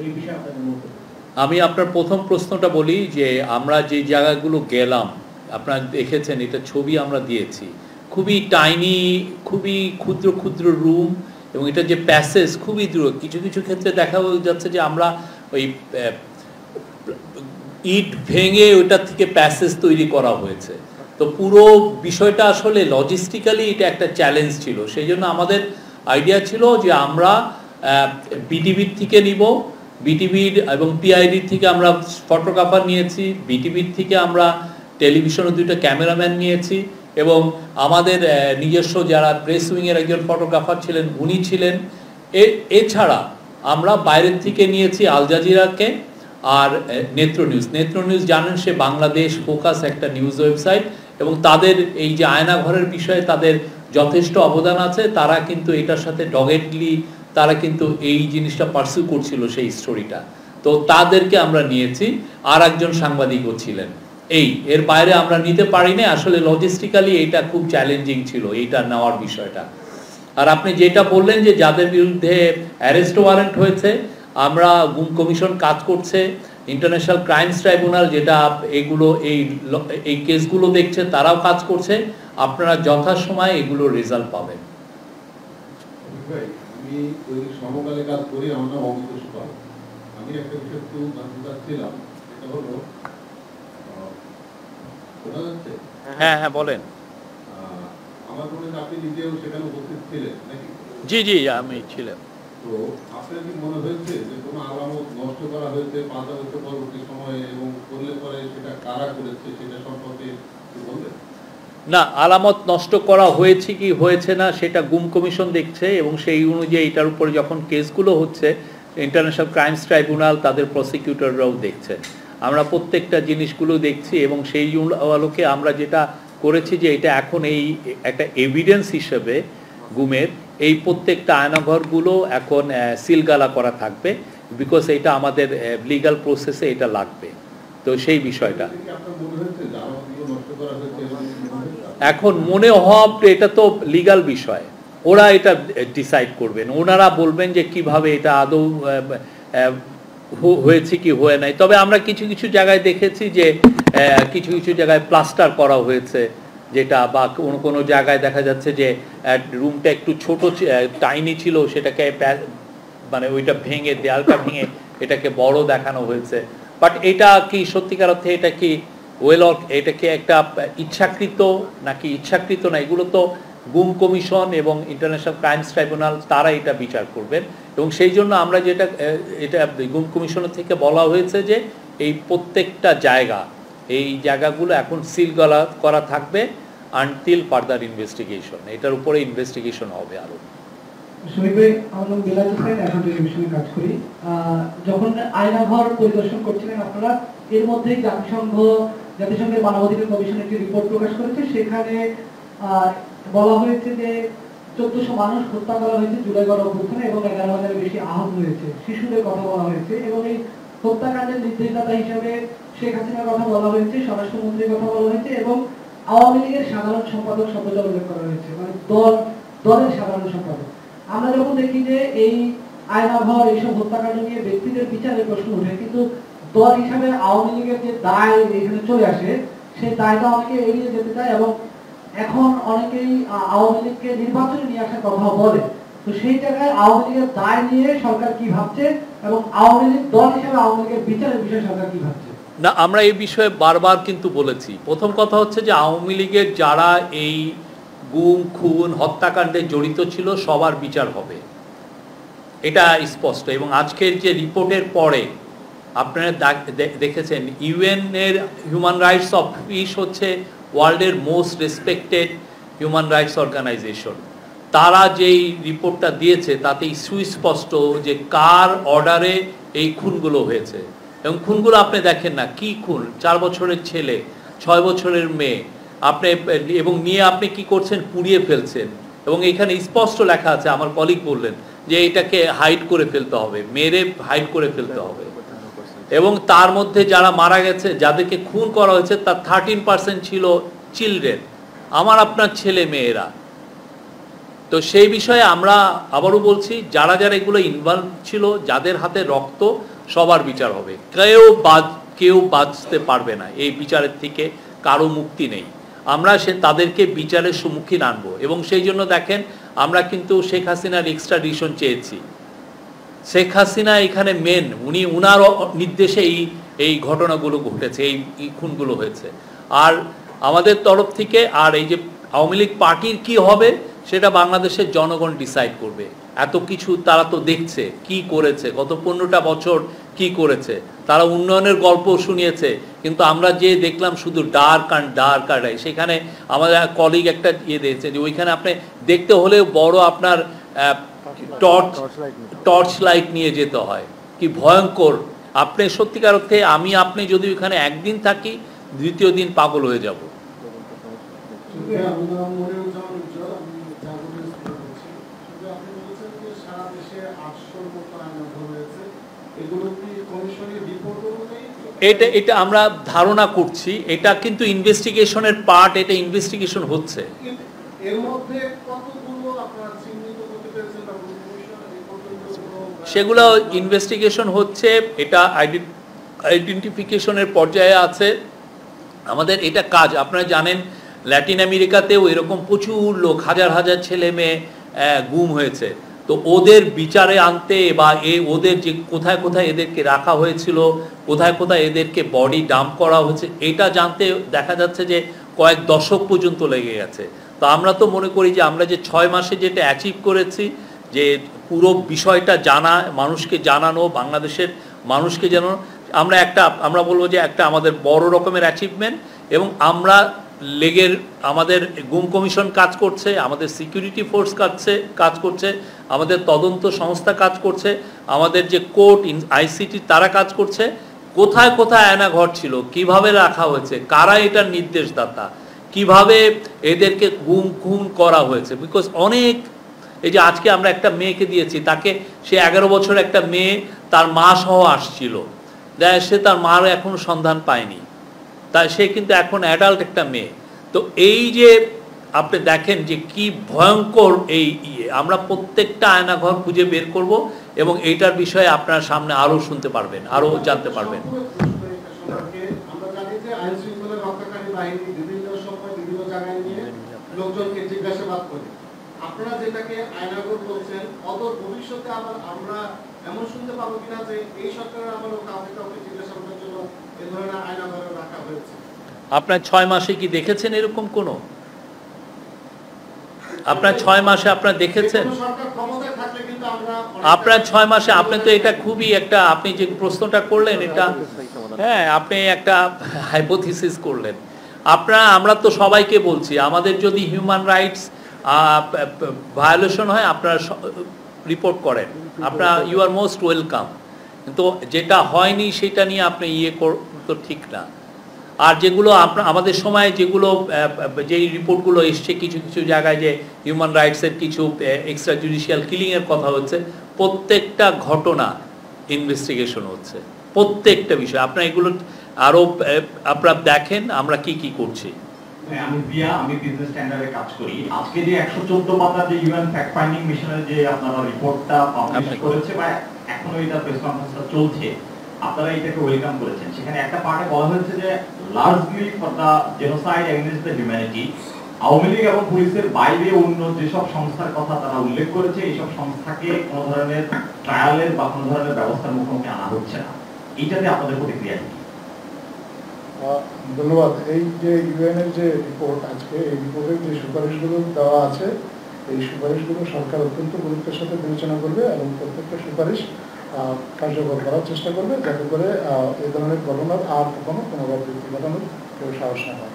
এই বিষয়ে আপনাদের মন্তব্য। আমি আপনার প্রথম প্রশ্নটা বলি যে আমরা যে জায়গাগুলো গেলাম, আপনারা দেখেছেন এটা ছবি আমরা দিয়েছি, খুবই টাইনি, খুবই ক্ষুদ্র ক্ষুদ্র রুম, এবং এটা যে প্যাসেজ খুবই দূর, কিছু কিছু ক্ষেত্রে দেখা যাচ্ছে যে আমরা ওই ইট ভেঙে ওইটার থেকে প্যাসেজ তৈরি করা হয়েছে। তো পুরো বিষয়টা আসলে লজিস্টিক্যালি এটা একটা চ্যালেঞ্জ ছিল। সেই জন্য আমাদের আইডিয়া ছিল যে আমরা বিটিভির থেকে নিব, বিটিভির এবং পিআইডির থেকে আমরা ফটোগ্রাফার নিয়েছি, বিটিভির থেকে আমরা টেলিভিশনের দুটো ক্যামেরাম্যান নিয়েছি, এবং আমাদের নিজস্ব যারা প্রেস উইংয়ের একজন ফটোগ্রাফার ছিলেন উনি ছিলেন। এছাড়া আমরা বাইরের থেকে নিয়েছি আল জাজিরাকে আর নেত্র নিউজ জানেন সে বাংলাদেশ ফোকাস একটা নিউজ ওয়েবসাইট, এবং তাদের এই যে আয়নাঘরের বিষয়ে তাদের যথেষ্ট অবদান আছে। তারা কিন্তু এটার সাথে ডগেডলি তারা কিন্তু এই জিনিসটা পার্সু করছিল সেই স্টোরিটা, তো তাদেরকে আমরা নিয়েছি। আর একজন সাংবাদিকও ছিলেন। এর বাইরে আমরা নিতে পারিনি, আসলে লজিস্টিক্যালি এটা খুব চ্যালেঞ্জিং ছিল এইটা নেওয়ার বিষয়টা। আর আপনি যেটা বললেন যে যাদের বিরুদ্ধে অ্যারেস্ট ওয়ারেন্ট হয়েছে, আমরা গুম কমিশন কাজ করছে, ইন্টারন্যাশনাল ক্রাইমস ট্রাইব্যুনাল যেটা এগুলো এই কেসগুলো দেখছে তারাও কাজ করছে। আপনারা যথাসময়ে এগুলো রেজাল্ট পাবেন। আমি ওই সমকালে কাজ করি, আমার নাম অমিত সুপাল। আমি একটা বিষয় একটু জানতে চাচ্ছিলাম, সেটা হলো শোনা যাচ্ছে? হ্যাঁ হ্যাঁ বলেন। আমার মনে হয় আপনি নিজেও সেখানে উপস্থিত ছিলেন নাকি? জি জি আমি ছিলাম। তো আপনার কি মনে হয়েছে যে কোনো আলামত নষ্ট করা হয়েছে 5 আগস্ট পরবর্তী সময়ে, এবং করলে পরে সেটা কারা করেছে সেটা সম্পর্কে একটু বলবেন? না, আলামত নষ্ট করা হয়েছে কি হয়েছে না সেটা গুম কমিশন দেখছে, এবং সেই অনুযায়ী এটার উপরে যখন কেসগুলো হচ্ছে ইন্টারন্যাশনাল ক্রাইমস ট্রাইব্যুনাল তাদের প্রসিকিউটররাও দেখছে। আমরা প্রত্যেকটা জিনিসগুলো দেখছি, এবং সেই আলোকে আমরা যেটা করেছি যে এটা এখন এই একটা এভিডেন্স হিসেবে গুমের এই প্রত্যেকটা আয়নাঘরগুলো এখন সিলগালা করা থাকবে, বিকজ এটা আমাদের লিগ্যাল প্রসেসে এটা লাগবে। তো সেই বিষয়টা এখন মনে হওয়া এটা তো লিগ্যাল বিষয়, ওরা এটা ডিসাইড করবেন, ওনারা বলবেন যে কিভাবে এটা আদৌ হয়েছে কি হয়ে নাই। তবে আমরা কিছু কিছু জায়গায় দেখেছি যে কিছু কিছু জায়গায় প্লাস্টার করা হয়েছে, যেটা বা কোনো কোনো জায়গায় দেখা যাচ্ছে যে রুমটা একটু ছোট টাইনি ছিল, সেটাকে মানে ওইটা ভেঙে দেয়ালটা ভেঙে এটাকে বড় দেখানো হয়েছে। বাট এটা কি সত্যিকার অর্থে এটা কি এটা কি একটা ইচ্ছাকৃত নাকি ইচ্ছাকৃত না, এগুলো তো গুম কমিশন এবং ইন্টারন্যাশনাল ক্রাইমস ট্রাইব্যুনাল তারা এটা বিচার করবেন। এবং সেই জন্য আমরা যেটা এটা গুম কমিশনের থেকে বলা হয়েছে যে এই প্রত্যেকটা এই জায়গাগুলো এখন সিল করা থাকবে আনটিল ফার্দার ইনভেস্টিগেশন, এটার উপরে ইনভেস্টিগেশন হবে আরো। যখন আয়নাঘর পরিদর্শন করছিলেন আপনারা, এর মধ্যেই জাতিসংঘের মানবাধিকার কমিশন একটি রিপোর্ট প্রকাশ করেছে। সেখানে বলা হয়েছে যে 1400 মানুষ হত্যা করা হয়েছে জুলাই গণ অভ্যুত্থানে, এবং 11,000-এর বেশি আহত হয়েছে। শিশুদের কথা বলা হয়েছে, এবং এই হত্যাকাণ্ডের নির্দেশদাতা হিসেবে শেখ হাসিনার কথা বলা হয়েছে, স্বরাষ্ট্রমন্ত্রীর কথা বলা হয়েছে, এবং আওয়ামী লীগের সাধারণ সম্পাদক শব্দটা উল্লেখ করা হয়েছে, মানে দলের সাধারণ সম্পাদক। আমরা যখন দেখি যে এই আয়নাঘর এইসব হত্যাকাণ্ড নিয়ে ব্যক্তিদের বিচারের প্রশ্ন ওঠে, কিন্তু দল হিসাবে আওয়ামী লীগের যে দায় এখানে চলে আসে, সেই দায়টা অনেকে এড়িয়ে যেতে চায়, এবং এখন অনেকেই আওয়ামী লীগকে নির্বাচনে নিয়ে আসার কথা বলে। তো সেই জায়গায় আওয়ামী লীগের দায় নিয়ে সরকার কি ভাবছে, এবং আওয়ামী লীগ দল হিসেবে আওয়ামী লীগের বিচারের বিষয়ে সরকার কি ভাবছে? না, আমরা এই বিষয়ে বারবার কিন্তু বলেছি। প্রথম কথা হচ্ছে যে আওয়ামী লীগের যারা এই গুম খুন হত্যাকাণ্ডে জড়িত ছিল সবার বিচার হবে, এটা স্পষ্ট। এবং আজকের যে রিপোর্টের পরে আপনারা দেখেছেন ইউএনের হিউম্যান রাইটস অফিস হচ্ছে ওয়ার্ল্ডের most respected human rights organisation. তারা যেই রিপোর্টটা দিয়েছে তাতে সুস্পষ্ট যে কার অর্ডারে এই খুনগুলো হয়েছে। এবং খুনগুলো আপনি দেখেন না কি খুন, 4 বছরের ছেলে, 6 বছরের মেয়ে, আপনি এবং নিয়ে আপনি কি করছেন, পুড়িয়ে ফেলছেন। এবং এখানে স্পষ্ট লেখা আছে, আমার কলিগ বললেন যে এটাকে হাইড করে ফেলতে হবে, মেরে হাইড করে ফেলতে হবে। এবং তার মধ্যে যারা মারা গেছে, যাদেরকে খুন করা হয়েছে, তার 13% ছিল চিলড্রেন, আমার আপনার ছেলে মেয়েরা। তো সেই বিষয়ে আমরা আবারও বলছি, যারা যারা এগুলো ইনভলভ ছিল, যাদের হাতে রক্ত, সবার বিচার হবে। কেউ বাঁচতে পারবে না এই বিচারের থেকে, কারো মুক্তি নেই। আমরা তাদেরকে বিচারের সম্মুখীন আনবো, এবং সেই জন্য দেখেন আমরা কিন্তু শেখ হাসিনার এক্সট্রাডিশন চেয়েছি। শেখ হাসিনা এখানে মেন, উনার নির্দেশে এই ঘটনাগুলো ঘটেছে, এই খুনগুলো হয়েছে। আর আমাদের তরফ থেকে, আর এই যে আওয়ামী লীগ পার্টির কি হবে সেটা বাংলাদেশের জনগণ ডিসাইড করবে। এত কিছু তারা তো দেখছে কি করেছে, গত 15টা বছর কি করেছে, তারা উন্নয়নের গল্প শুনিয়েছে, কিন্তু আমরা যে দেখলাম শুধু ডার্ক আর সেখানে আমাদের কলিগ একটা দিয়েছে যে ওইখানে আপনি দেখতে হলে বড় আপনার টর্চ লাইট নিয়ে যেতে হয়, কি ভয়ঙ্কর। আপনি সত্যিকার অর্থে আপনি যদি ওইখানে একদিন থাকি, দ্বিতীয় দিন পাগল হয়ে যাব। এটা আমরা ধারণা করছি, এটা কিন্তু ইনভেস্টিগেশনের পার্ট, এটা ইনভেস্টিগেশন হচ্ছে। সেগুলো ইনভেস্টিগেশন হচ্ছে, এটা আইডেন্টিফিকেশনের পর্যায়ে আছে। আমাদের এটা কাজ, আপনারা জানেন ল্যাটিন আমেরিকাতেও এরকম প্রচুর লোক, হাজার হাজার ছেলে মেয়ে গুম হয়েছে। তো ওদের বিচারে আনতে বা ওদের যে কোথায় কোথায় এদেরকে রাখা হয়েছিল, কোথায় কোথায় এদেরকে বডি ডাম্প করা হয়েছে, এটা জানতে দেখা যাচ্ছে যে কয়েক দশক পর্যন্ত লেগে গেছে। তো আমরা তো মনে করি যে আমরা যে 6 মাসে যেটা অ্যাচিভ করেছি, যে পুরো বিষয়টা জানা, মানুষকে জানানো, বাংলাদেশের মানুষকে জানানো, আমরা বলবো যে একটা আমাদের বড় রকমের অ্যাচিভমেন্ট। এবং আমরা আমাদের গুম কমিশন কাজ করছে, আমাদের সিকিউরিটি ফোর্স কাজ করছে, আমাদের তদন্ত সংস্থা কাজ করছে, আমাদের যে কোর্ট আইসিটি তারা কাজ করছে। কোথায় কোথায় আয়নাঘর ছিল, কিভাবে রাখা হয়েছে, কারা এটার নির্দেশদাতা, কিভাবে এদেরকে খুন করা হয়েছে। বিকজ অনেক, এই যে আজকে আমরা একটা মেয়েকে দিয়েছি, তাকে সে 11 বছর একটা মেয়ে, তার মা সহ আসছিল, সে তার মার এখনো সন্ধান পায়নি, তাই সে কিন্তু এখন অ্যাডাল্ট একটা মেয়ে। তো এই যে আপনি দেখেন যে কি ভয়ঙ্কর আমরা প্রত্যেকটা আয়নাঘর খুঁজে বের করব, এবং এইটার বিষয়ে আপনার সামনে আরো শুনতে পারবেন, আরো জানতে পারবেন। আপনারা যেটাকে আয়নাঘর বলছেন, অদূর ভবিষ্যতে আমরা এমন শুনতে পাবো কিনা যে এই সরকারের আমলে কাউকে জিজ্ঞাসাবাদের জন্য এই ধরনের আয়নাঘরে রাখা হয়েছে? আপনার 6 মাসে কি দেখেছেন এরকম কোনো? আপনার 6 মাসে আপনারা দেখেছেন? আপনার 6 মাসে আপনি তো এটা খুবই একটা, আপনি যে প্রশ্নটা করলেন এটা, হ্যাঁ, আপনি একটা হাইপোথিসিস করলেন। আমরা তো সবাইকে বলছি, আমাদের যদি হিউম্যান রাইটস ভায়োলেশন হয় আপনারা রিপোর্ট করেন, ইউ আর মোস্ট ওয়েলকাম। কিন্তু যেটা হয়নি সেটা নিয়ে আপনি তো ঠিক না। আর যেগুলো আমাদের সময় যেগুলো যেই রিপোর্টগুলো এসছে কিছু কিছু জায়গায় যে হিউম্যান রাইটসের কিছু এক্সট্রা জুডিশিয়াল কিলিংয়ের কথা হচ্ছে, প্রত্যেকটা ঘটনা ইনভেস্টিগেশন হচ্ছে, প্রত্যেকটা বিষয়। আপনারা এগুলো আরও আপনারা দেখেন আমরা কি কি করছি। আমি বিজনেস স্ট্যান্ডার্ডে কাজ করি। আজকে যে 114 পাতার যে ইউএন ফ্যাক্ট ফাইন্ডিং মিশনের যে আপনারা রিপোর্টটা পাবলিশ করেছে বা এখনো এটা প্রেস কনফারেন্সটা চলছে, আপনারা এটাকে ওয়েলকাম করেছেন। সেখানে একটা পার্টে বলা হয়েছে যে largely for the genocide against the humanity, Awami League এবং পুলিশের বাইরে অন্য যেসব সংস্থার কথা তারা উল্লেখ করেছে, এইসব সংস্থাকে কোনো ধরনের ট্রায়ালের বা কোনো ধরনের ব্যবস্থার মুখোমুখি আনা হচ্ছে না। এইটাতে আপনাদের প্রতিক্রিয়া কি? ধন্যবাদ। এই যে ইউএনের যে রিপোর্ট, আজকে এই রিপোর্টের যে সুপারিশগুলো দেওয়া আছে, এই সুপারিশগুলো সরকার অত্যন্ত গুরুত্বের সাথে বিবেচনা করবে এবং প্রত্যেকটা সুপারিশ কার্যকর করার চেষ্টা করবে, যাতে করে এই ধরনের ঘটনার আর কখনো পুনরাবৃত্তি ঘটানোর কেউ সাহস না হয়।